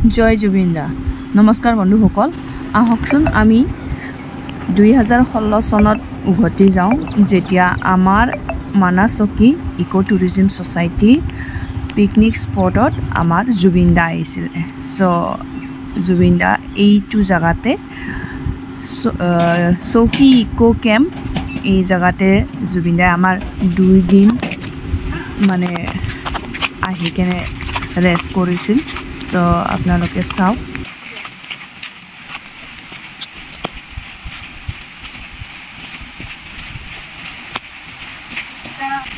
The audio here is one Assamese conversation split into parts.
জয় জুবিন দা। নমস্কাৰ বন্ধুসকল, আহকচোন আমি 2016 চনত উভতি যাওঁ, যেতিয়া আমাৰ মানাস চকী ইকো টুৰিজম ছ'চাইটি পিকনিক স্পটত আমাৰ জুবিন দা আহিছিল। জুবিন দা এইটো জেগাতে চকী ইকো কেম্প, এই জেগাতে জুবিন দাই আমাৰ 2 দিন মানে আহি কেনে ৰেষ্ট কৰিছিল। আপোনালোকে চাওক।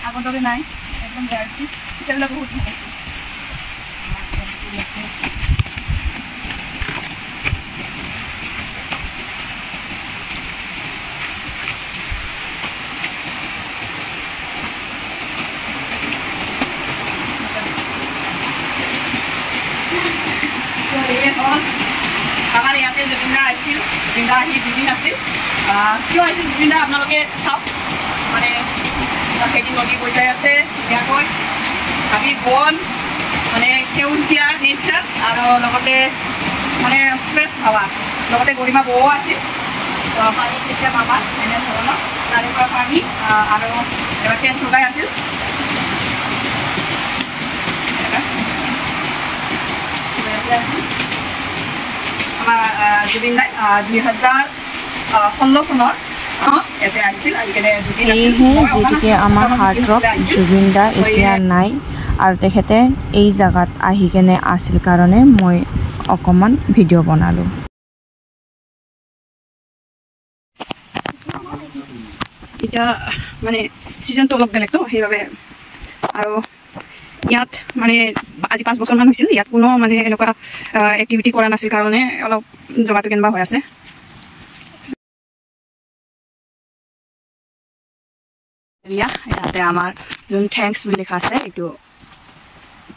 আগৰ দৰে নাই, একদম বহুত আমাৰ ইয়াতে জুবিন দা আহিছিল। জুবিন দা আহি 2 দিন আছিল। কিয় আহিছিল জুবিন দা আপোনালোকে চাওক। মানে খেতি নদী বৈ যাই আছে ধুনীয়াকৈ, হাবি বন, মানে সেউজীয়া নেচাৰ আৰু লগতে মানে ফ্ৰেছ হাৱা, লগতে গৰিমা বও আছিল। পানী চিষ্টেম আমাৰ এনেধৰণৰ তাৰে পৰা পানী আৰু এবাৰ টেণ্ট লগাই আছিল। আমাৰ জুবিন দাই 2016 চনত সেয়েহে যিহেতুকে আমাৰ হাৰ্টৰপ জুবিন দা এতিয়া নাই, আৰু তেখেতে এই জেগাত আহি কেনে আছিল কাৰণে মই অকণমান ভিডিঅ' বনালোঁ। এতিয়া মানে ছিজনটো অলপ বেলেগতো, সেইবাবে আৰু ইয়াত মানে আজি 5 বছৰমান হৈছিল, ইয়াত কোনো মানে এনেকুৱা এক্টিভিটি কৰা নাছিল কাৰণে অলপ জেগাটো কেনেবা হৈ আছে। ইয়াতে আমাৰ যোন থেংকছ বুলি লিখা আছে, এইটো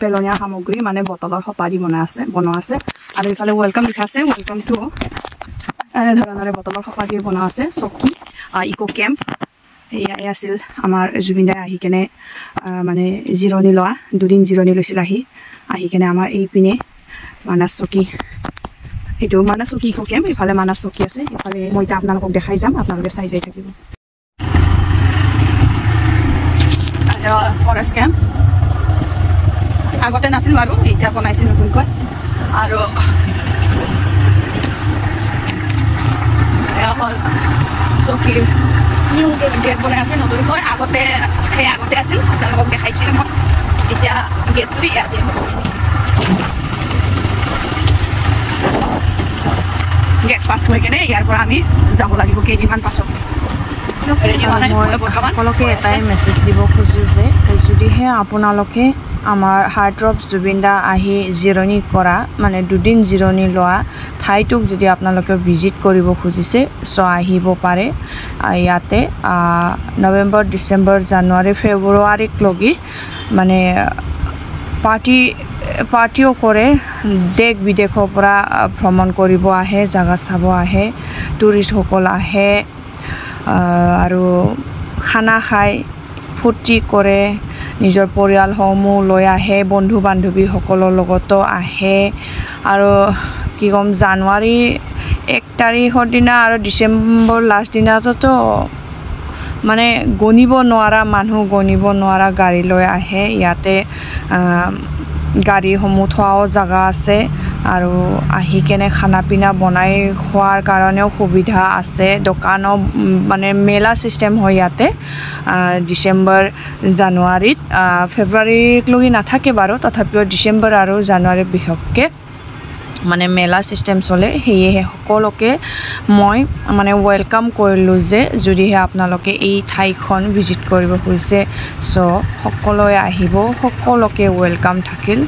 পেলনীয়া সামগ্ৰী মানে বটলৰ সঁপাৰি বনোৱা আছে। আৰু ইফালে ৱেলকাম লিখা আছে, ৱেলকাম টু এনেধৰণৰে বটলৰ সঁপাৰি বনোৱা আছে। চকী ইকো কেম্প, এয়াই আছিল আমাৰ জুবিন দাই আহি কেনে মানে জিৰণি লোৱা। 2 দিন জিৰণি লৈছিল আহি কেনে আমাৰ এইপিনে মানাস চকী, সেইটো মানাস চকী ইকো কেম্প, ইফালে মানাস চকী আছে। ইফালে মই এতিয়া আপোনালোকক দেখাই যাম, আপোনালোকে চাই যাই থাকিব। ফৰেষ্ট কেম্প আগতে নাছিল বাৰু, এতিয়া বনাইছিল নতুনকৈ। আৰু হ'ল চকীৰ গেট বনাই আছে নতুনকৈ। আগতে আছিল, আপোনালোকক দেখাইছিলোঁ মই। এতিয়া গেটটো ইয়াতে গেট পাছ হৈ কেনে ইয়াৰ পৰা আমি যাব লাগিব কেইদিনমান পাছত। মই সকলোকে এটাই মেছেজ দিব খোজোঁ যে যদিহে আপোনালোকে আমাৰ হাৰ্টৰপ জুবিন দা আহি জিৰণি কৰা, মানে 2 দিন জিৰণি লোৱা ঠাইটোক যদি আপোনালোকে ভিজিট কৰিব খুজিছে, আহিব পাৰে। ইয়াতে নৱেম্বৰ, ডিচেম্বৰ, জানুৱাৰী, ফেব্ৰুৱাৰীক লগি মানে পাৰ্টিও কৰে। দেশ বিদেশৰ পৰা ভ্ৰমণ কৰিব আহে, জাগা চাব আহে, টুৰিষ্টসকল আহে আৰু খানা খাই ফূৰ্তি কৰে, নিজৰ পৰিয়ালসমূহ লৈ আহে, বন্ধু বান্ধৱীসকলৰ লগতো আহে। আৰু কি ক'ম, জানুৱাৰী 1 তাৰিখৰ দিনা আৰু ডিচেম্বৰ লাষ্ট দিনাতো মানে গণিব নোৱাৰা গাড়ী লৈ আহে। ইয়াতে গাড়ীসমূহ থোৱাও জেগা আছে, আৰু আহি কেনে খানা পিনা বনাই খোৱাৰ কাৰণেও সুবিধা আছে। দোকানো মানে মেলা চিষ্টেম হয় ইয়াতে। ডিচেম্বৰ, জানুৱাৰীত, ফেব্ৰুৱাৰীক লগি নাথাকে বাৰু, তথাপিও ডিচেম্বৰ আৰু জানুৱাৰীত বিশেষকৈ মানে মেলা চিষ্টেম চলে। সেয়েহে সকলোকে মই মানে ৱেলকাম কৰিলোঁ যে যদিহে আপোনালোকে এই ঠাইখন ভিজিট কৰিব খুজিছে, সকলোৱে আহিব, সকলোকে ৱেলকাম থাকিল।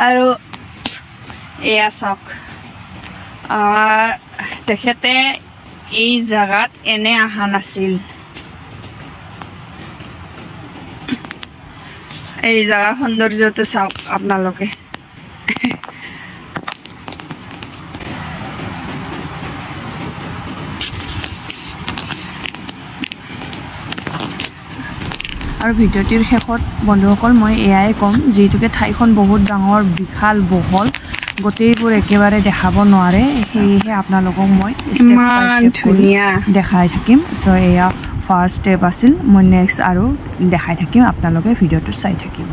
আৰু এয়া চাওক, তেখেতে এই জেগাত এনে অহা নাছিল। এই জেগাৰ সৌন্দৰ্যটো চাওক আপোনালোকে। আৰু ভিডিঅ'টিৰ শেষত বন্ধুসকল মই এয়াই ক'ম যিহেতুকে ঠাইখন বহুত ডাঙৰ বিশাল বহল গোটেইবোৰ একেবাৰে দেখাব নোৱাৰে সেয়েহে আপোনালোকক মই ষ্টেপ বাই ষ্টেপ কৰি দেখাই থাকিম চ' এয়া ফাৰ্ষ্ট ষ্টেপ আছিল মই নেক্সট আৰু দেখাই থাকিম আপোনালোকে ভিডিঅ'টো চাই থাকিব